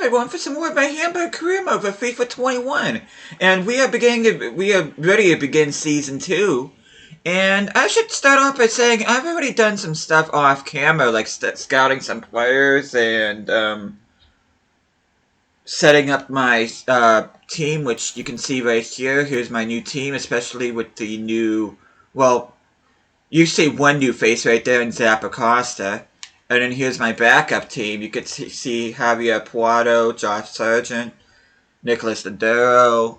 everyone for some more of my Hamburg career mode for FIFA 21. And we are ready to begin Season 2. And I should start off by saying I've already done some stuff off camera, like scouting some players and setting up my team, which you can see right here. Here's my new team, especially with the new, well, you see one new face right there in Zappa Costa. And then here's my backup team. You could see Javier Puado, Josh Sargent, Nicholas Ladero,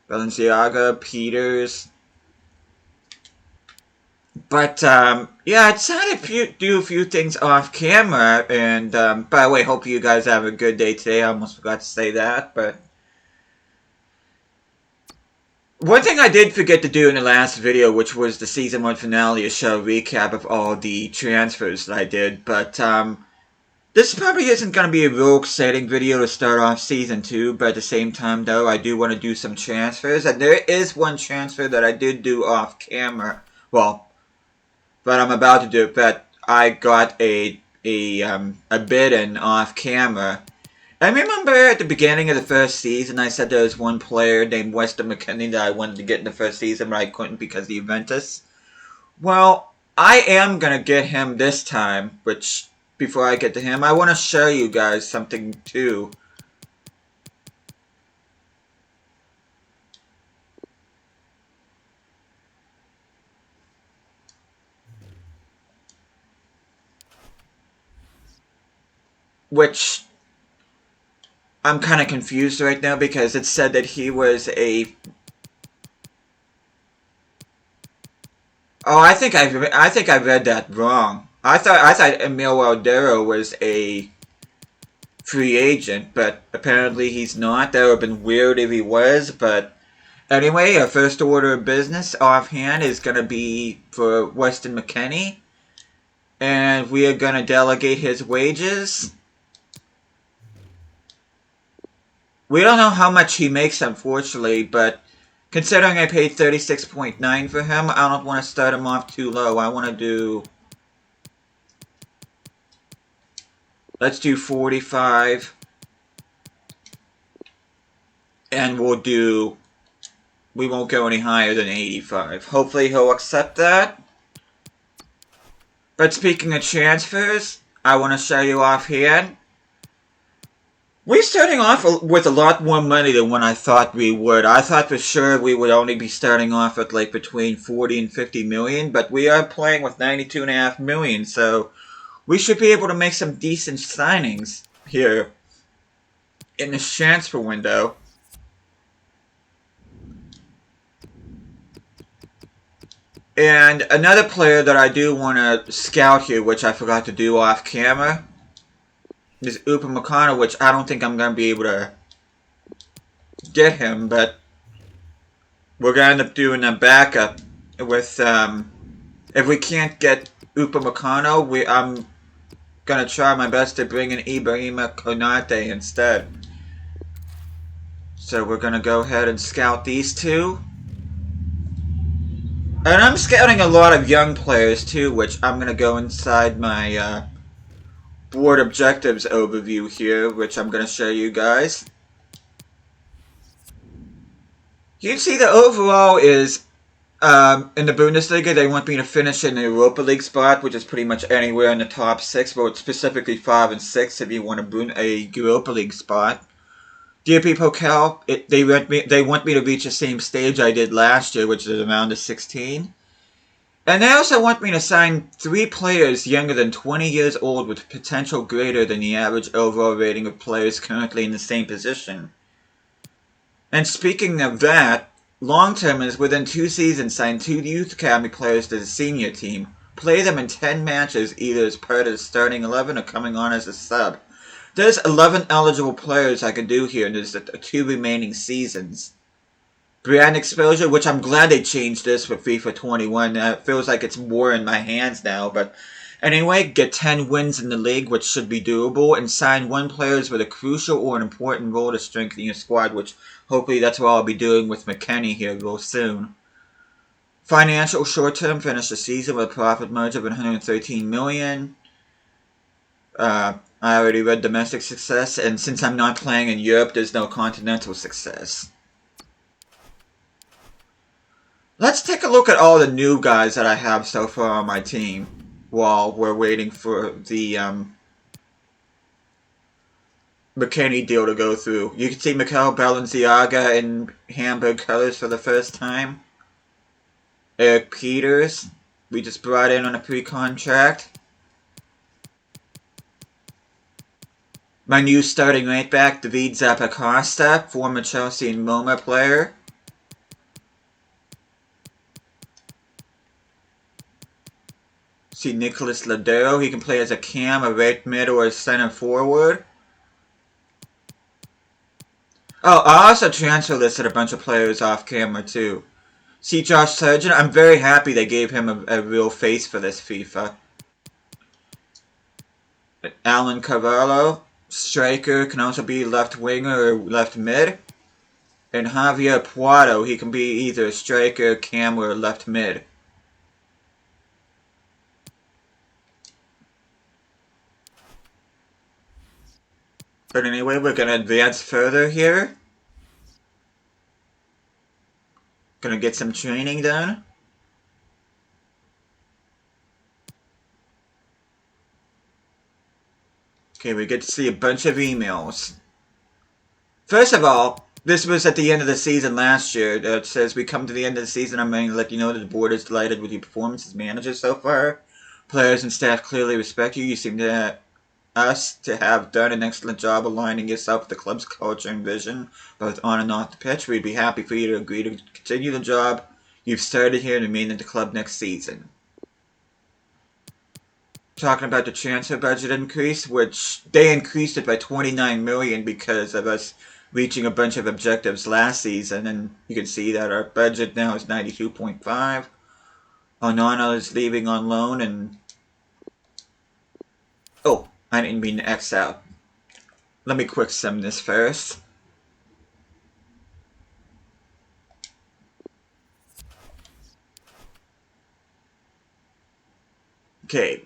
Balenciaga, Peters. But, yeah, I decided to do a few things off camera. And, by the way, hope you guys have a good day today. I almost forgot to say that, but one thing I did forget to do in the last video, which was the Season 1 finale, a show recap of all the transfers that I did, but this probably isn't going to be a real exciting video to start off Season 2, but at the same time, though, I do want to do some transfers, and there is one transfer that I did do off camera, well, but I'm about to do it, but I got a bid in off camera. I remember at the beginning of the first season, I said there was one player named Weston Mckinney that I wanted to get in the first season, but I couldn't because of the Juventus. Well, I am going to get him this time, which, before I get to him, I want to show you guys something too. Which I'm kind of confused right now because it said that he was a... Oh, I think I read that wrong. I thought Emil Waldero was a free agent, but apparently he's not. That would have been weird if he was, but anyway, our first order of business offhand is going to be for Weston Mckinney, and we are going to delegate his wages. We don't know how much he makes, unfortunately, but considering I paid 36.9 for him, I don't want to start him off too low. I want to do... Let's do 45. And we won't go any higher than 85. Hopefully he'll accept that. But speaking of transfers, I want to show you offhand. We're starting off with a lot more money than what I thought we would. I thought for sure we would only be starting off with like between 40 and 50 million, but we are playing with 92.5 million, so we should be able to make some decent signings here in this transfer window. And another player that I do want to scout here, which I forgot to do off camera, is Upamecano, which I don't think I'm going to be able to get him, but we're going to end up doing a backup with, if we can't get Upamecano, I'm going to try my best to bring in Ibrahimo Kanate instead. So we're going to go ahead and scout these two. And I'm scouting a lot of young players too, which I'm going to go inside my, board objectives overview here, which I'm going to show you guys. You can see the overall is, in the Bundesliga, they want me to finish in the Europa League spot, which is pretty much anywhere in the top 6, but specifically 5 and 6 if you want a Europa League spot. DP Pokal, they want me to reach the same stage I did last year, which is around the 16. And they also want me to sign 3 players younger than 20 years old with potential greater than the average overall rating of players currently in the same position. And speaking of that, long-term is within 2 seasons sign 2 youth academy players to the senior team. Play them in 10 matches either as part of the starting 11 or coming on as a sub. There's 11 eligible players I can do here and there's 2 remaining seasons. Brand exposure, which I'm glad they changed this for FIFA 21. It feels like it's more in my hands now. But anyway, get 10 wins in the league, which should be doable. And sign 1 players with a crucial or an important role to strengthen your squad, which hopefully that's what I'll be doing with Mckinney here real soon. Financial short-term, finish the season with a profit margin of 113 million. I already read domestic success, and since I'm not playing in Europe, there's no continental success. Let's take a look at all the new guys that I have so far on my team while we're waiting for the McKinney deal to go through. You can see Mikel Balenciaga in Hamburg colors for the first time. Eric Peters, we just brought in on a pre-contract. My new starting right back, David Zappacosta, former Chelsea and Roma player. See Nicolas Ladero, he can play as a cam, a right mid, or a center forward. Oh, I also transfer listed a bunch of players off camera too. See Josh Sargent, I'm very happy they gave him a real face for this FIFA. Alan Carvalho, striker, can also be left winger or left mid. And Javier Puado, he can be either a striker, cam, or left mid. But anyway, we're going to advance further here. Going to get some training done. Okay, we get to see a bunch of emails. First of all, this was at the end of the season last year. It says, we come to the end of the season. I'm going to let you know that the board is delighted with your performance as manager so far. Players and staff clearly respect you. You seem to us to have done an excellent job aligning yourself with the club's culture and vision, both on and off the pitch. We'd be happy for you to agree to continue the job you've started here and remain at the club next season. Talking about the transfer budget increase, which they increased it by 29 million because of us reaching a bunch of objectives last season, and you can see that our budget now is 92.5. Onana is leaving on loan, and oh, I didn't mean to X out. Let me quick sum this first. Okay,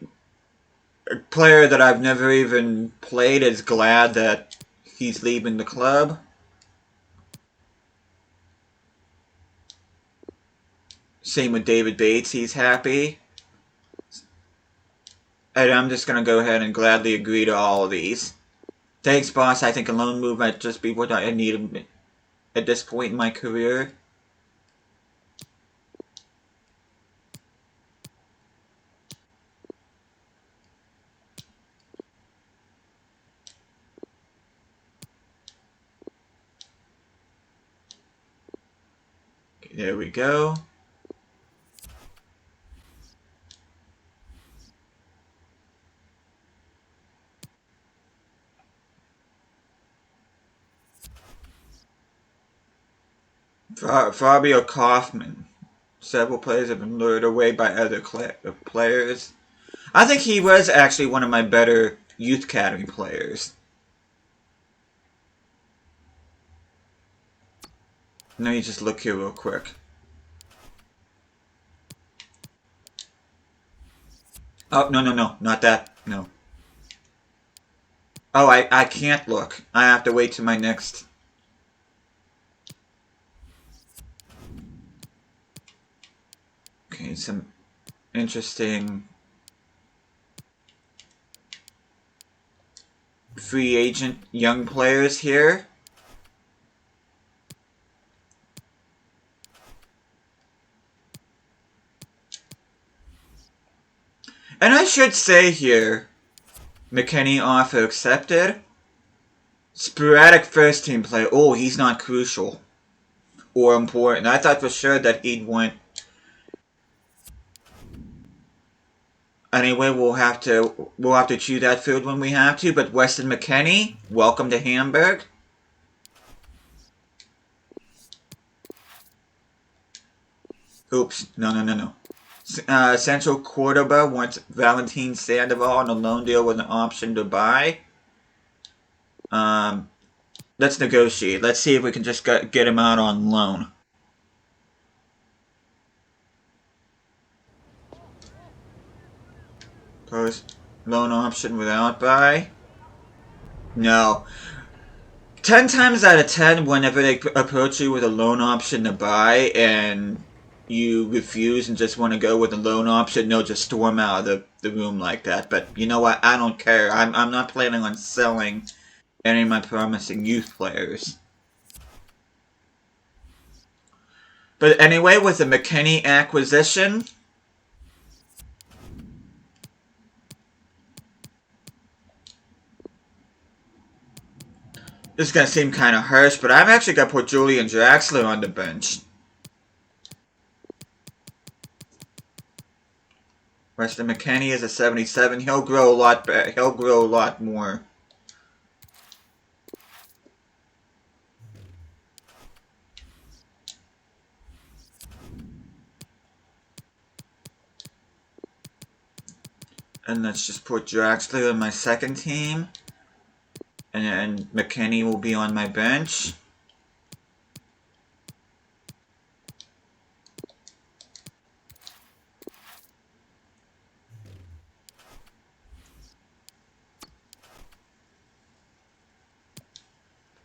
a player that I've never even played is glad that he's leaving the club. Same with David Bates, he's happy. And I'm just going to go ahead and gladly agree to all of these. Thanks, boss. I think a loan move might just be what I need at this point in my career. Okay, there we go. Fabio Kaufman. Several players have been lured away by other players. I think he was actually one of my better youth academy players. Let me just look here real quick. Oh, no, not that, no. Oh, I can't look. I have to wait till my next... Okay, some interesting free agent young players here. And I should say here, McKinney offer accepted. Sporadic first team play. Oh, he's not crucial or important. I thought for sure that he'd want. Anyway, we'll have to choose that field when we have to. But Weston Mckinney, welcome to Hamburg. Oops, no. Central Cordoba wants Valentin Sandoval on a loan deal with an option to buy. Let's negotiate. Let's see if we can just get him out on loan. Post loan option without buy. No. 10 times out of 10, whenever they approach you with a loan option to buy and you refuse and just want to go with a loan option, they'll just storm out of the room like that. But you know what? I don't care. I'm not planning on selling any of my promising youth players. But anyway, with the McKinney acquisition, this is going to seem kind of harsh, but I'm actually going to put Julian Draxler on the bench. Weston Mckinney is a 77. He'll grow a lot better. He'll grow a lot more. And let's just put Draxler on my second team. And McKinney will be on my bench.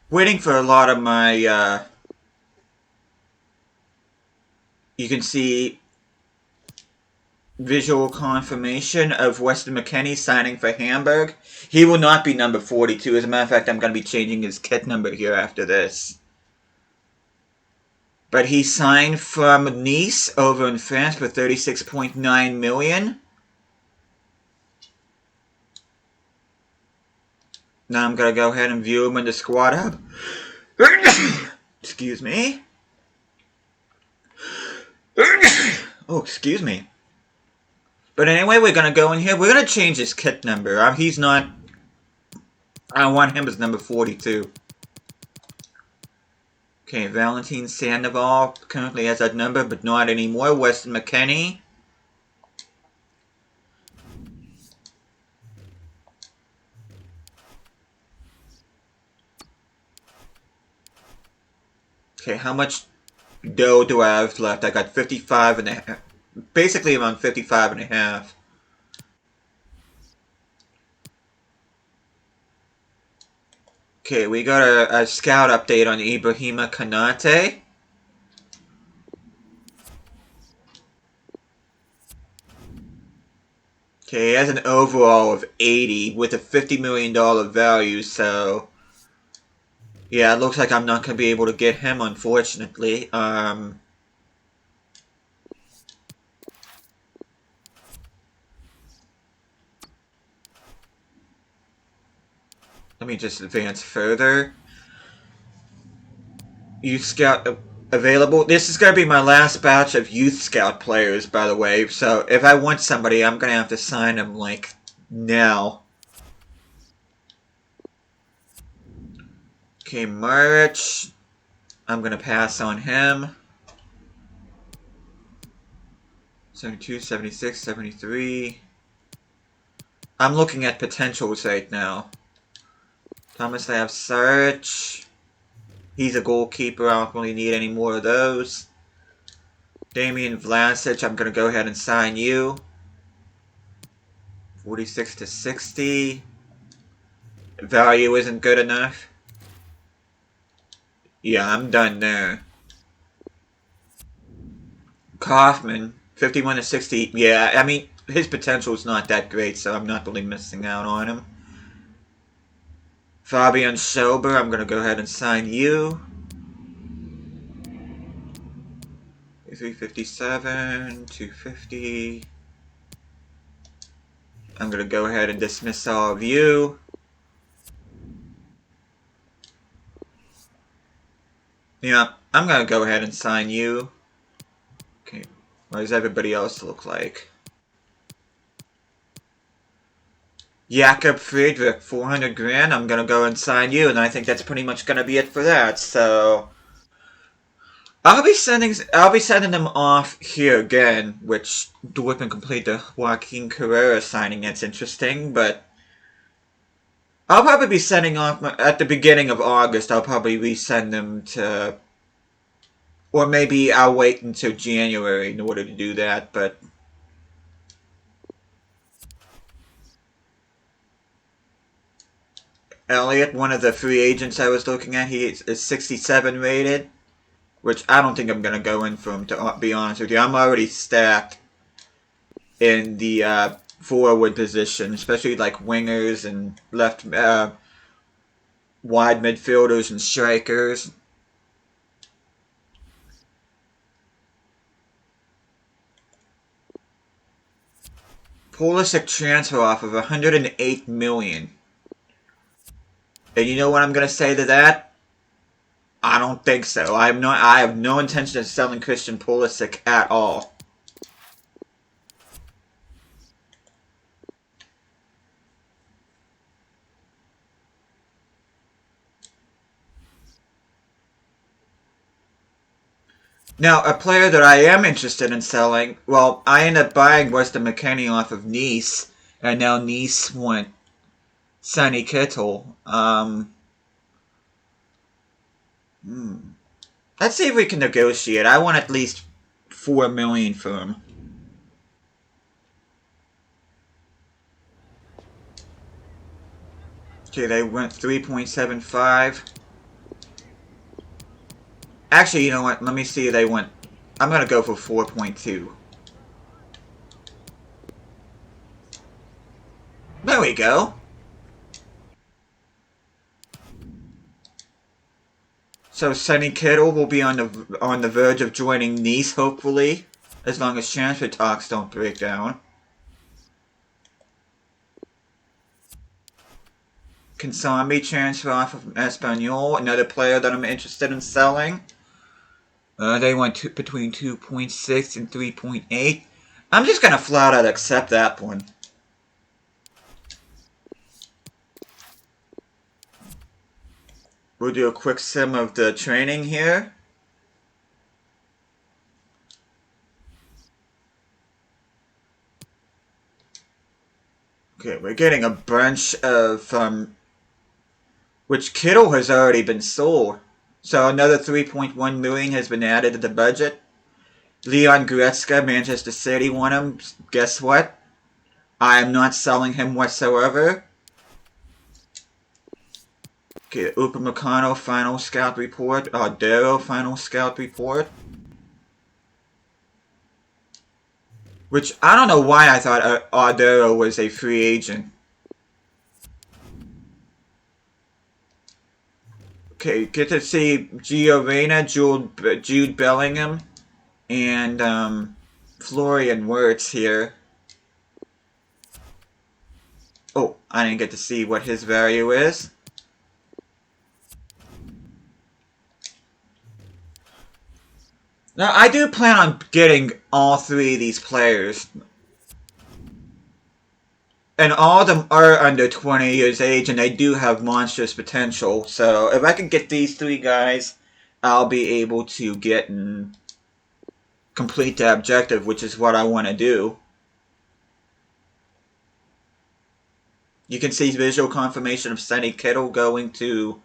Waiting for a lot of my, you can see visual confirmation of Weston Mckinney signing for Hamburg. He will not be number 42. As a matter of fact, I'm going to be changing his kit number here after this. But he signed from Nice over in France for $36.9 million. Now I'm going to go ahead and view him in the squad hub. Excuse me. Oh, excuse me. But anyway, we're going to go in here. We're going to change his kit number. He's not... I want him as number 42. Okay, Valentin Sandoval currently has that number, but not anymore. Weston McKinney. Okay, how much dough do I have left? I got 55 and a half. Basically around 55 and a half. Okay, we got a scout update on Ibrahimo Kanate. Okay, he has an overall of 80 with a $50 million value, so... Yeah, it looks like I'm not going to be able to get him, unfortunately. Let me just advance further. Youth Scout available. This is going to be my last batch of Youth Scout players, by the way. So if I want somebody, I'm going to have to sign them, like, now. Okay, March. I'm going to pass on him. 72, 76, 73. I'm looking at potentials right now. Thomas, I have Search. He's a goalkeeper. I don't really need any more of those. Damian Vlasic, I'm going to go ahead and sign you. 46 to 60. Value isn't good enough. Yeah, I'm done there. Kaufman, 51 to 60. Yeah, I mean, his potential is not that great, so I'm not really missing out on him. Fabian Sober, I'm going to go ahead and sign you. 357, 250. I'm going to go ahead and dismiss all of you. Yeah, I'm going to go ahead and sign you. Okay, what does everybody else look like? Jakob Friedrich, 400 grand. I'm going to go and sign you, and I think that's pretty much going to be it for that, so... I'll be sending them off here again, which Dortmund complete the Joaquin Carrera signing. That's interesting, but I'll probably be sending off at the beginning of August. I'll probably resend them to, or maybe I'll wait until January in order to do that. But Elliott, one of the free agents I was looking at, he is 67 rated, which I don't think I'm going to go in for him, to be honest with you. I'm already stacked in the forward position, especially like wingers and left wide midfielders and strikers. Pulisic transfer off of 108 million. And you know what I'm gonna say to that? I don't think so. I have no intention of selling Christian Pulisic at all. Now, a player that I am interested in selling, well, I ended up buying Weston Mckinney off of Nice, and now Nice went Sonny Kittle. Let's see if we can negotiate. I want at least 4 million for him. Okay, they went 3.75. Actually, you know what? Let me see if they went... I'm gonna go for 4.2. There we go. So Sonny Kittle will be on the verge of joining Nice, hopefully, as long as transfer talks don't break down. Konsambi transfer off of Espanyol, another player that I'm interested in selling. They went between 2.6 and 3.8. I'm just gonna flat out accept that one. We'll do a quick sim of the training here. Okay, we're getting a bunch of, which Kittle has already been sold. So another 3.1 million has been added to the budget. Leon Goretzka, Manchester City won him. Guess what? I am not selling him whatsoever. Okay, Upamecano final scout report. Ardero final scout report. Which, I don't know why I thought Ardero was a free agent. Okay, get to see Gio Reyna, Jude Bellingham, and Florian Wirtz here. Oh, I didn't get to see what his value is. Now, I do plan on getting all three of these players. And all of them are under 20 years age, and they do have monstrous potential. So, if I can get these three guys, I'll be able to get and complete the objective, which is what I want to do. You can see visual confirmation of Sonny Kittle going to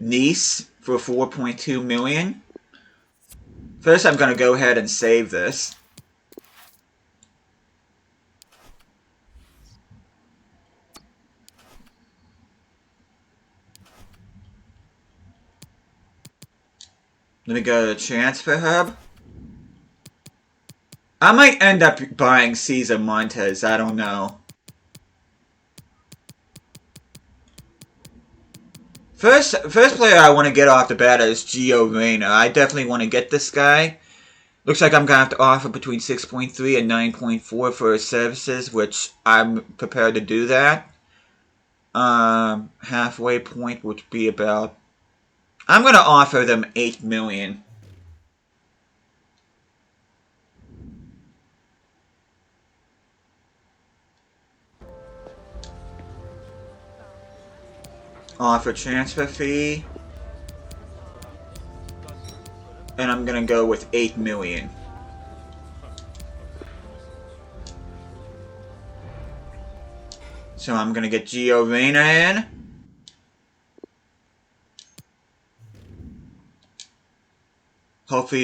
Nice for 4.2 million. First, I'm going to go ahead and save this. Let me go to the transfer hub. I might end up buying Cesar Montes, I don't know. First player I want to get off the bat is Gio Reyna. I definitely want to get this guy. Looks like I'm going to have to offer between 6.3 and 9.4 for his services, which I'm prepared to do that. Halfway point would be about... I'm going to offer them 8 million. Offer transfer fee. And I'm going to go with 8 million. So I'm going to get Gio Reyna in. Hopefully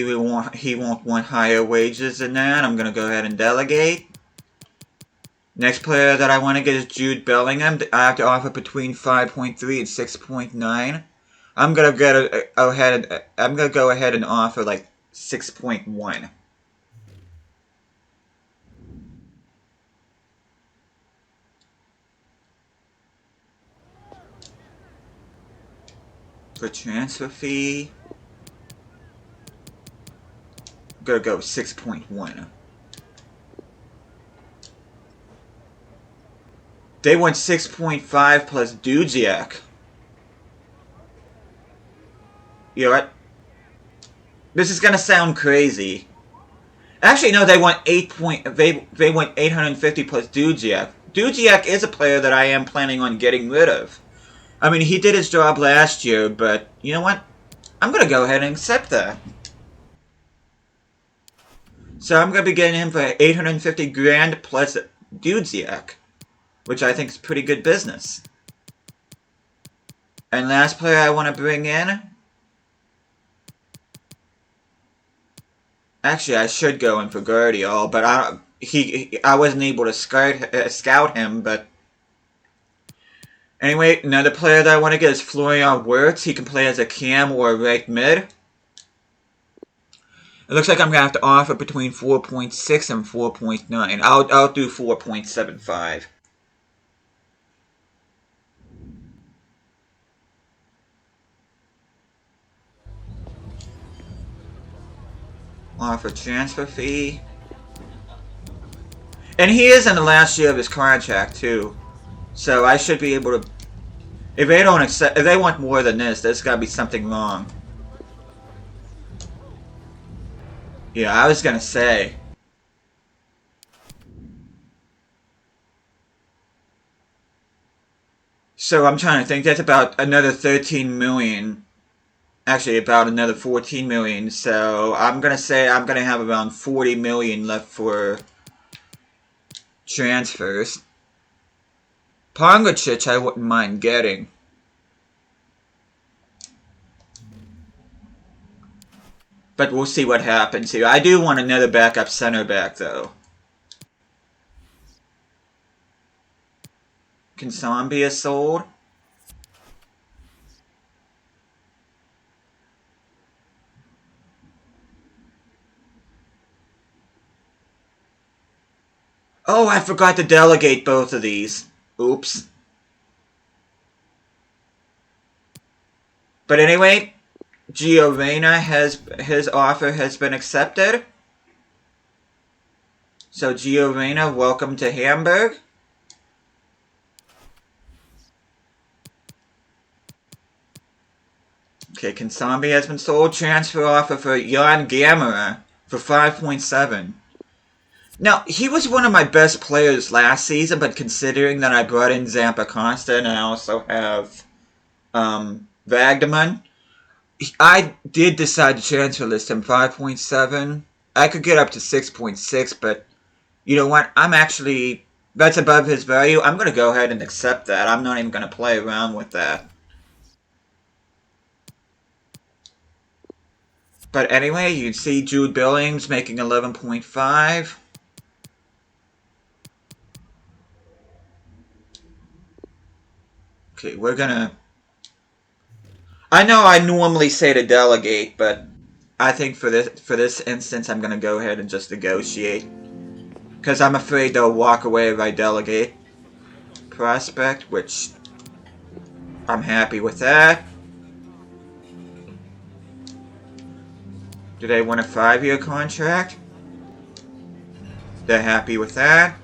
he won't want higher wages than that. I'm going to go ahead and delegate. Next player that I want to get is Jude Bellingham. I have to offer between 5.3 and 6.9. I'm gonna go ahead and offer like 6.1. For transfer fee, I'm gonna go 6.1. They want 6.5 plus Dudziak. You know what? This is gonna sound crazy. Actually, no. They want They want 850 plus Dudziak. Dudziak is a player that I am planning on getting rid of. I mean, he did his job last year, but you know what? I'm gonna go ahead and accept that. So I'm gonna be getting him for 850 grand plus Dudziak, which I think is pretty good business. And last player I want to bring in. Actually, I should go in for Guardiola, but I wasn't able to scout him. But anyway, another player that I want to get is Florian Wirtz. He can play as a cam or a right mid. It looks like I'm gonna have to offer between 4.6 and 4.9. I'll do 4.75. Offer transfer fee. And he is in the last year of his contract too, so I should be able to. If they want more than this, there's got to be something wrong. Yeah, I was gonna say. So I'm trying to think. That's about another 13 million. Actually, about another 14 million. So I'm gonna say I'm gonna have around 40 million left for transfers. Pongacic, I wouldn't mind getting. But we'll see what happens here. I do want another backup center back, though. Can Zombie is sold? Oh, I forgot to delegate both of these. Oops. But anyway, Giovanna his offer has been accepted. So Giovanna, welcome to Hamburg. Okay, Kansambi has been sold. Transfer offer for Jan Gamera for 5.7. Now, he was one of my best players last season, but considering that I brought in Zampa Costa and I also have Vagdaman, I did decide to transfer list him 5.7. I could get up to 6.6, but you know what? That's above his value. I'm going to go ahead and accept that. I'm not even going to play around with that. But anyway, you can see Jude Billings making 11.5. Okay, we're gonna. I know I normally say to delegate, but I think for this instance, I'm gonna go ahead and just negotiate, because I'm afraid they'll walk away if I delegate. Prospect, which I'm happy with that. Do they want a 5-year contract? They're happy with that.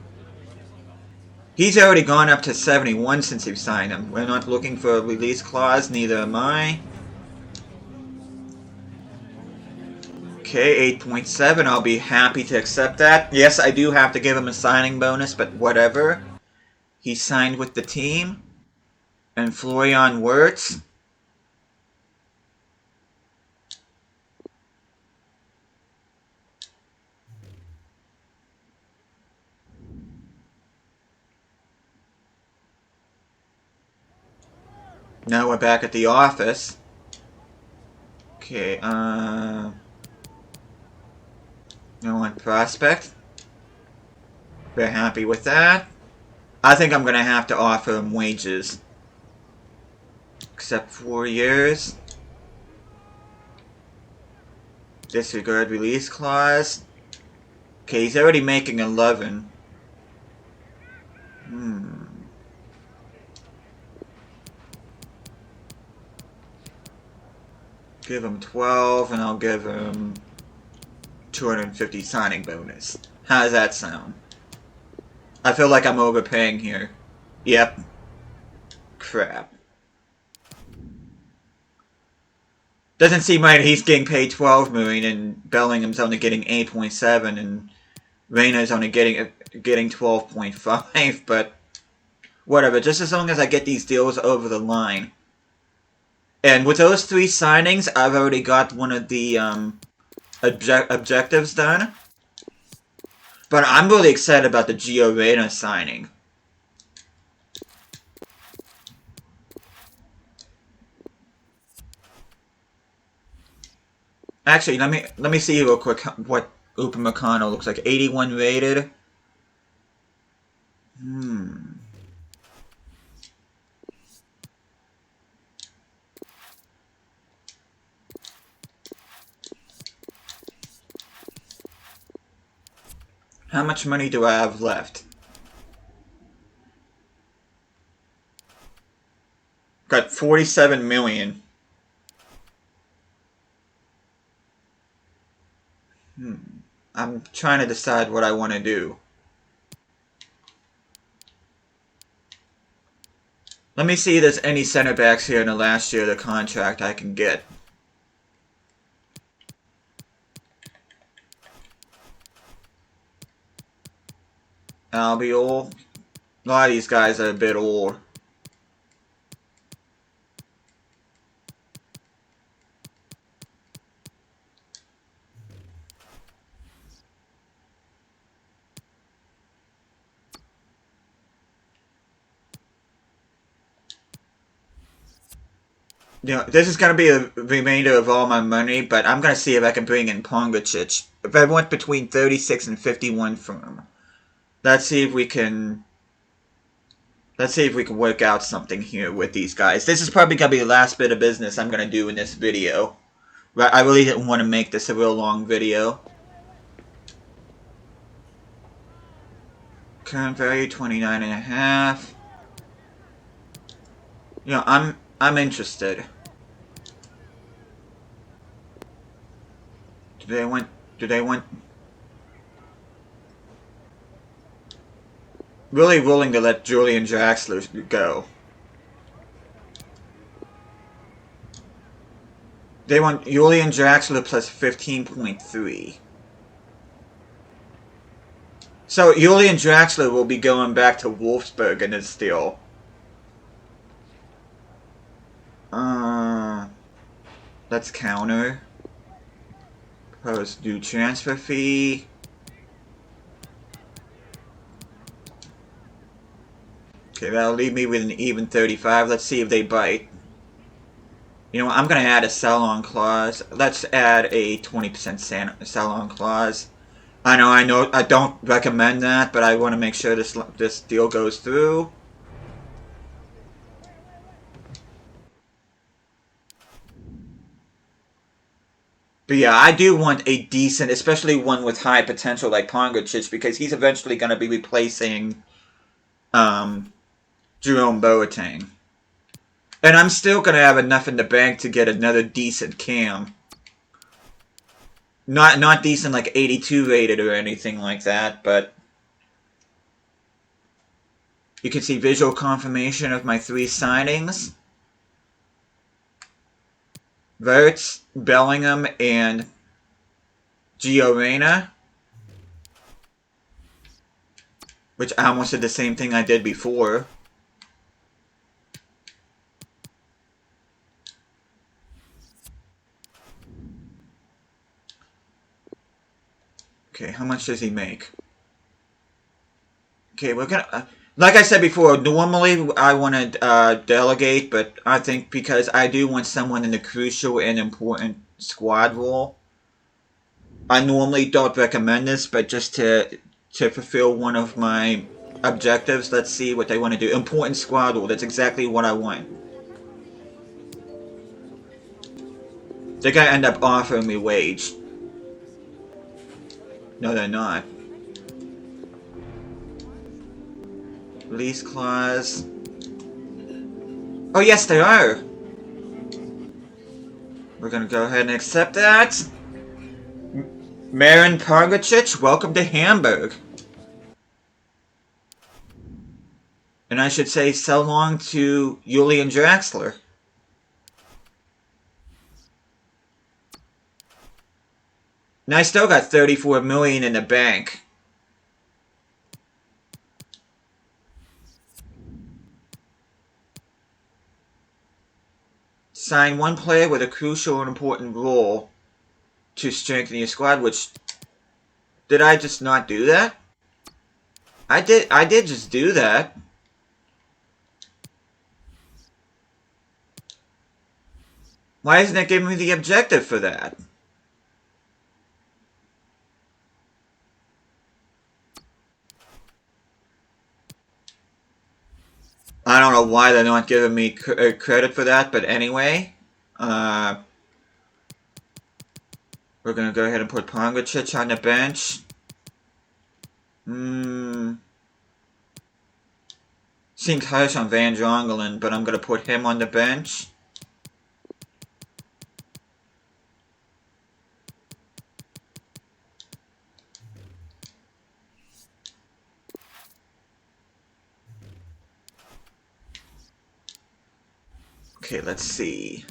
He's already gone up to 71 since you've signed him. We're not looking for a release clause, neither am I. Okay, 8.7, I'll be happy to accept that. Yes, I do have to give him a signing bonus, but whatever. He signed with the team. And Florian Wirtz. Now we're back at the office. Okay, no one prospect. We're happy with that. I think I'm going to have to offer him wages. Except 4 years. Disregard release clause. Okay, he's already making 11. Give him 12, and I'll give him 250 signing bonus. How does that sound? I feel like I'm overpaying here. Yep. Crap. Doesn't seem like he's getting paid 12 million, and Bellingham's only getting 8.7, and Reina's only getting 12.5, but whatever, just as long as I get these deals over the line. And with those 3 signings, I've already got one of the objectives done. But I'm really excited about the Gio Reyna signing. Actually, let me see real quick what Upamecano looks like. 81 rated. How much money do I have left? Got 47 million. I'm trying to decide what I want to do. Let me see if there's any center backs here in the last year of the contract I can get. Albiol. A lot of these guys are a bit old. You know, this is going to be the remainder of all my money, but I'm going to see if I can bring in Pongracic. If I want between 36 and 51 from him. Let's see if we can work out something here with these guys. This is probably going to be the last bit of business I'm going to do in this video. But I really didn't want to make this a real long video. Current value 29.5. You know, I'm interested. Do they want really willing to let Julian Draxler go. They want Julian Draxler plus 15.3. So Julian Draxler will be going back to Wolfsburg in this deal. Let's counter. Propose new transfer fee. Okay, that'll leave me with an even 35. Let's see if they bite. You know what, I'm going to add a sell-on clause. Let's add a 20% sell-on clause. I know, I don't recommend that, but I want to make sure this deal goes through. But yeah, I do want a decent, especially one with high potential like Pongracic, because he's eventually going to be replacing Jerome Boateng. And I'm still going to have enough in the bank to get another decent cam. Not decent like 82 rated or anything like that, but you can see visual confirmation of my 3 signings. Wirtz, Bellingham, and Gio Reyna. Which I almost did the same thing I did before. Okay, how much does he make? Okay, we're gonna... like I said before, normally I want to delegate, but I think because I do want someone in the crucial and important squad role, I normally don't recommend this, but just to fulfill one of my objectives. Let's see what they want to do. Important squad rule. That's exactly what I want. They're gonna end up offering me wage. No, they're not. Release clause. Oh, yes, they are. We're gonna go ahead and accept that. Marin Pargacic, welcome to Hamburg. And I should say so long to Julian Draxler. And I still got 34 million in the bank. Sign one player with a crucial and important role to strengthen your squad, which... Did I just not do that? I did just do that. Why isn't it giving me the objective for that? I don't know why they're not giving me credit for that, but anyway. We're going to go ahead and put Pongacic on the bench. Seems harsh on Van Jongelen, but I'm going to put him on the bench. Okay, let's see.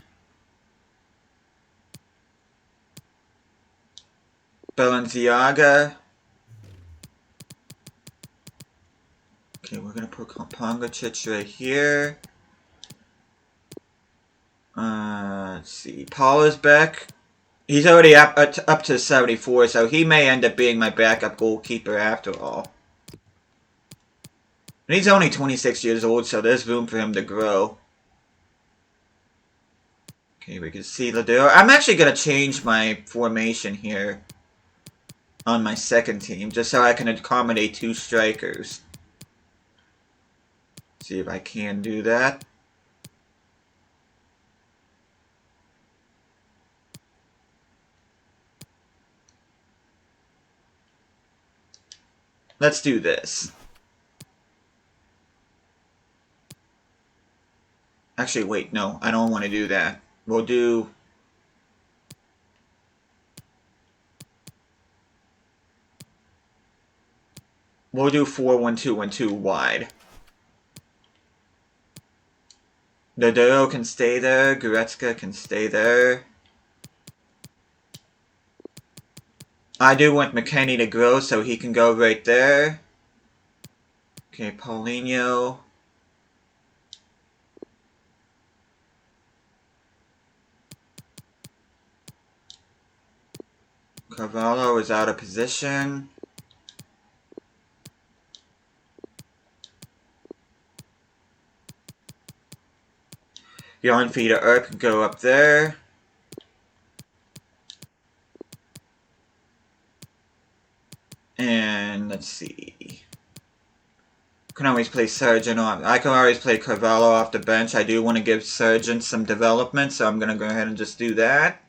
Balenciaga. Okay, we're gonna put Pongacic right here. Let's see. Paul is back. He's already up to 74, so he may end up being my backup goalkeeper after all. And he's only 26 years old, so there's room for him to grow. Okay, we can see Ladero. I'm actually going to change my formation here on my second team, just so I can accommodate 2 strikers. See if I can do that. Let's do this. Actually, wait, no, I don't want to do that. We'll do... We'll do 4-1-2-1-2 wide. Dodoro can stay there. Goretzka can stay there. I do want McKinney to grow, so he can go right there. Okay, Paulinho. Carvalho is out of position. Jan Feeder Earp can go up there. And let's see. Can always play Surgeon off. I can always play Carvalho off the bench. I do want to give Surgeon some development, so I'm going to go ahead and just do that.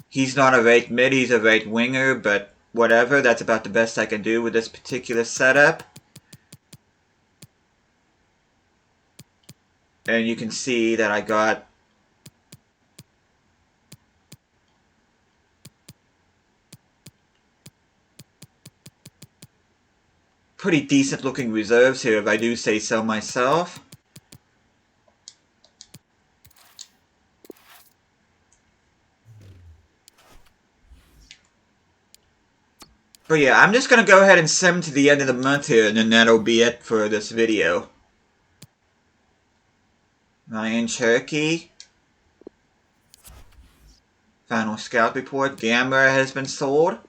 He's not a right mid, he's a right winger, but whatever. That's about the best I can do with this particular setup. And you can see that I got pretty decent looking reserves here, if I do say so myself. But yeah, I'm just going to go ahead and send to the end of the month here, and then that'll be it for this video. Ryan Cherokee. Final scout report. Gamera has been sold.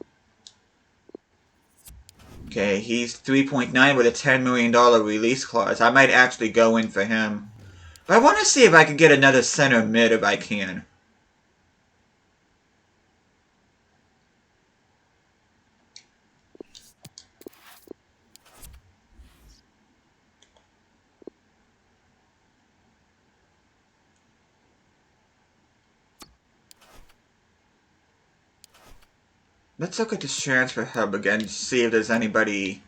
Okay, he's 3.9 with a $10 million release clause. I might actually go in for him. But I want to see if I can get another center mid if I can. Let's look at this transfer hub again to see if there's anybody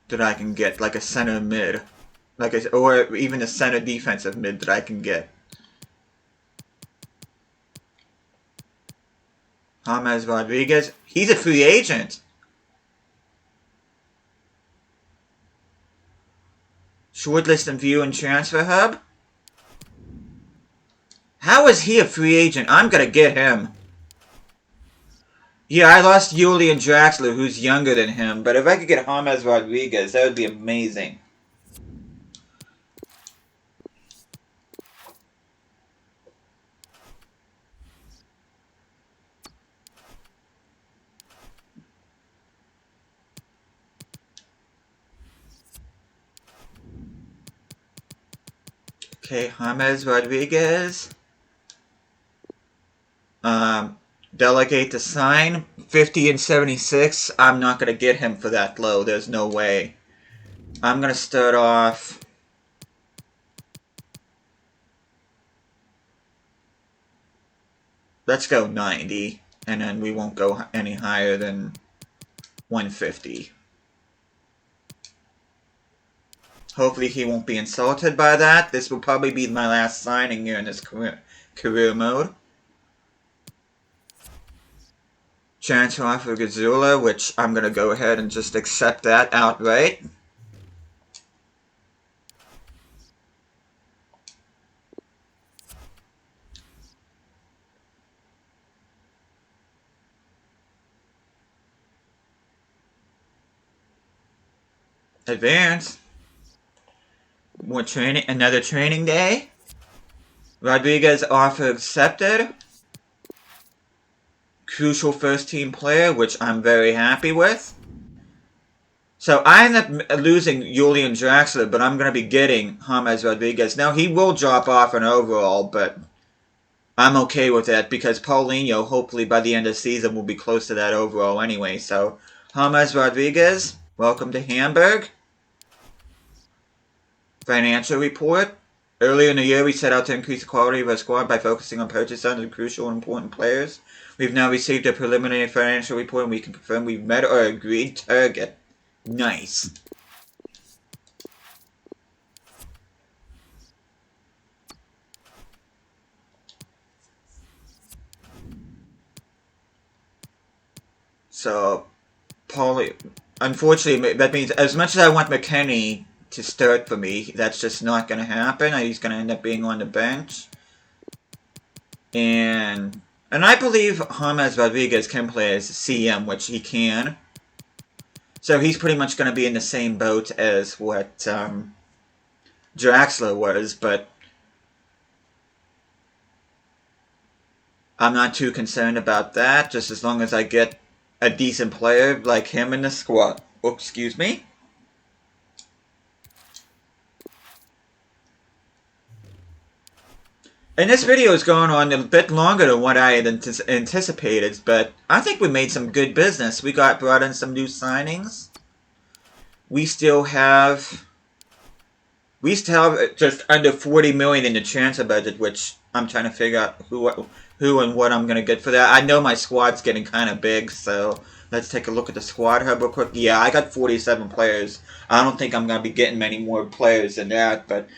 that I can get, like a center mid. Or even a center defensive mid that I can get. James Rodriguez. He's a free agent. Shortlist and view and transfer hub. How is he a free agent? I'm gonna get him. Yeah, I lost Julian Draxler, who's younger than him, but if I could get James Rodriguez, that would be amazing. Okay, James Rodriguez. Delegate to sign. 50 and 76. I'm not going to get him for that low. There's no way. I'm going to start off. Let's go 90. And then we won't go any higher than 150. Hopefully he won't be insulted by that. This will probably be my last signing here in this career mode. Transfer offer Gazula, which I'm going to go ahead and just accept that outright. Advance. More training, another training day. Rodriguez offer accepted. Crucial first team player, which I'm very happy with. So I end up losing Julian Draxler, but I'm going to be getting James Rodriguez. Now he will drop off an overall, but I'm okay with that because Paulinho, hopefully by the end of the season, will be close to that overall anyway. So James Rodriguez, welcome to Hamburg. Financial report. Earlier in the year, we set out to increase the quality of our squad by focusing on purchases of crucial and important players. We've now received a preliminary financial report and we can confirm we've met our agreed target. Nice. So, unfortunately, that means as much as I want McKinney to start for me, that's just not going to happen. He's going to end up being on the bench. And I believe James Rodriguez can play as CM, which he can. So he's pretty much going to be in the same boat as what Draxler was, but I'm not too concerned about that, just as long as I get a decent player like him in the squad. Oh, excuse me. And this video is going on a bit longer than what I had anticipated, but I think we made some good business. We brought in some new signings. We still have just under 40 million in the transfer budget, which I'm trying to figure out who and what I'm going to get for that. I know my squad's getting kind of big, so let's take a look at the squad hub real quick. Yeah, I got 47 players. I don't think I'm going to be getting many more players than that, but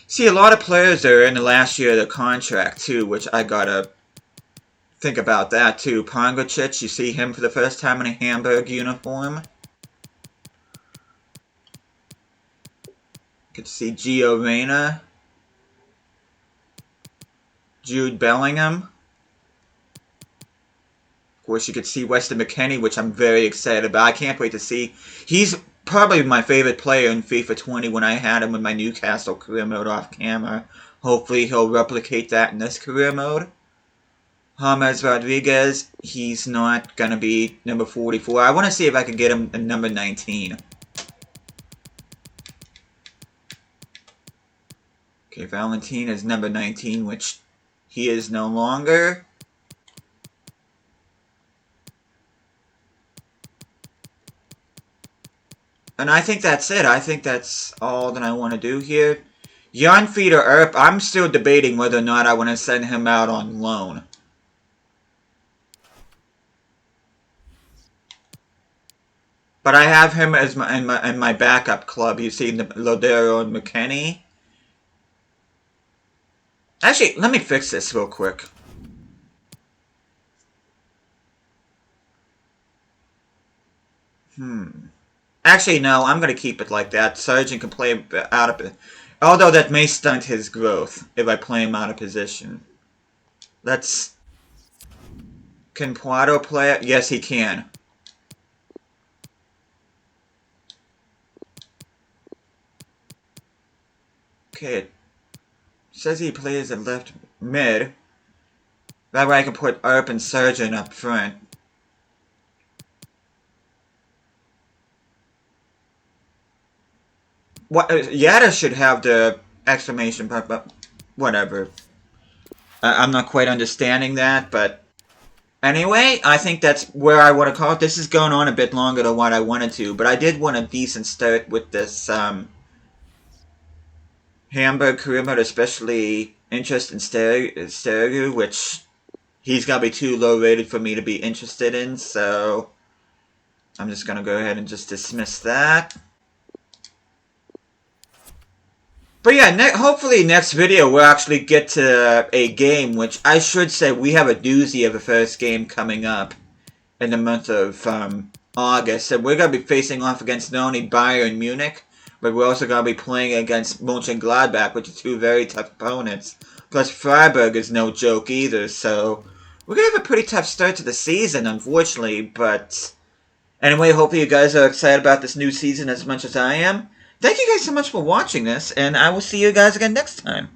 see, a lot of players are in the last year of their contract, too, which I gotta think about that, too. Pongracic, you see him for the first time in a Hamburg uniform. You can see Gio Reyna. Jude Bellingham. Of course, you could see Weston Mckinney, which I'm very excited about. I can't wait to see. He's probably my favorite player in FIFA 20 when I had him in my Newcastle career mode off camera. Hopefully he'll replicate that in this career mode. James Rodriguez, he's not going to be number 44. I want to see if I can get him a number 19. Okay, Valentin is number 19, which he is no longer. And I think that's it. I think that's all that I want to do here. Jan Feeder Earp, I'm still debating whether or not I want to send him out on loan. But I have him as in my backup club. You see Lodero and McKinney. Actually, let me fix this real quick. Actually, no, I'm going to keep it like that. Sargent can play out of it. Although that may stunt his growth if I play him out of position. Let's... Can Poirot play it? Yes, he can. Okay, it says he plays at left mid. That way I can put Earp and Sargent up front. What Yada should have the exclamation point, but whatever. I'm not quite understanding that, but anyway, I think that's where I want to call it. This is going on a bit longer than what I wanted to, but I did want a decent start with this Hamburg career mode, especially interest in Stergu, which he's gonna be too low rated for me to be interested in, so I'm just gonna go ahead and just dismiss that. But yeah, hopefully next video we'll actually get to a game, which I should say we have a doozy of a first game coming up in the month of August. And we're going to be facing off against not only Bayern Munich, but we're also going to be playing against Mönchengladbach, which are two very tough opponents. Plus Freiburg is no joke either, so we're going to have a pretty tough start to the season, unfortunately. But anyway, hopefully you guys are excited about this new season as much as I am. Thank you guys so much for watching this, and I will see you guys again next time.